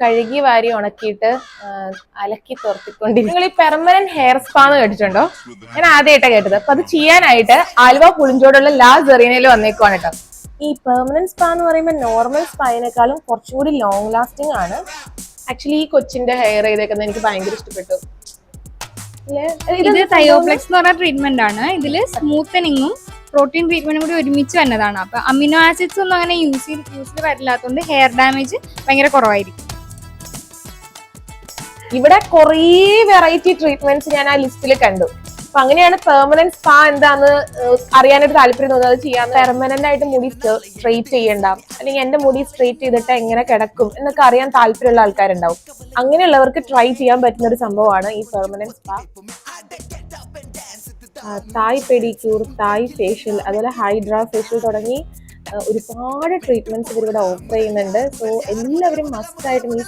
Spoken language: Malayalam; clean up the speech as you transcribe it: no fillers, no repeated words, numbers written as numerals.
കഴുകി വാരി ഉണക്കിയിട്ട് അലക്കി തുറത്തിക്കൊണ്ടിരിക്കും. നിങ്ങൾ ഈ പെർമനന്റ് ഹെയർ സ്പാ എന്ന് കേട്ടിട്ടുണ്ടോ? ഞാൻ ആദ്യമായിട്ടാണ് കേട്ടത്. അപ്പൊ അത് ചെയ്യാനായിട്ട് ആലുവ പുളിഞ്ചോടുള്ള ലാ സെറീനയിൽ വന്നേക്കുവാണ് കേട്ടോ. ഈ പെർമനന്റ് സ്പാ എന്ന് പറയുമ്പോൾ നോർമൽ സ്പായിനേക്കാളും കുറച്ചും കൂടി ലോങ് ലാസ്റ്റിംഗ് ആണ്. ആക്ച്വലി ഈ കൊച്ചിന്റെ ഹെയർ ചെയ്തേക്കുന്നത് എനിക്ക് ഭയങ്കര ഇഷ്ടപ്പെട്ടു. ഇത് തയോപ്ലെക്സ് എന്ന് പറഞ്ഞ ട്രീറ്റ്മെന്റ് ആണ്. ഇതില് സ്മൂത്തനിങ്ങും പ്രോട്ടീൻ ട്രീറ്റ്മെന്റും കൂടി ഒരുമിച്ച് വന്നതാണ്. അപ്പൊ അമിനോ ആസിഡ്സ് ഒന്നും അങ്ങനെ യൂസിൽ വരില്ലാത്തതുകൊണ്ട് ഹെയർ ഡാമേജ് ഭയങ്കര കുറവായിരിക്കും. ഇവിടെ കുറേ വെറൈറ്റി ട്രീറ്റ്മെന്റ്സ് ഞാൻ ആ ലിസ്റ്റിൽ കണ്ടു. അപ്പൊ അങ്ങനെയാണ് പെർമനന്റ് സ്പാ എന്താന്ന് അറിയാനൊരു താല്പര്യം തോന്നുന്നത്. അത് ചെയ്യാൻ പെർമനന്റ് ആയിട്ട് മുടി സ്ട്രെയിറ്റ് ചെയ്യണ്ട, അല്ലെങ്കിൽ എന്റെ മുടി സ്ട്രെയിറ്റ് ചെയ്തിട്ട് എങ്ങനെ കിടക്കും എന്നൊക്കെ അറിയാൻ താല്പര്യമുള്ള ആൾക്കാരുണ്ടാവും. അങ്ങനെയുള്ളവർക്ക് ട്രൈ ചെയ്യാൻ പറ്റുന്ന ഒരു സംഭവമാണ് ഈ പെർമനന്റ് സ്പാ. തായ് പെഡിക്യൂർ, തായ് ഫേഷ്യൽ, അതുപോലെ ഹൈഡ്രാ ഫേഷ്യൽ തുടങ്ങി ഒരുപാട് ട്രീറ്റ്മെന്റ്സ് ഇവരിവിടെ ഓഫർ ചെയ്യുന്നുണ്ട്. സോ എല്ലാവരും മസ്റ്റ് ആയിട്ട് ഈ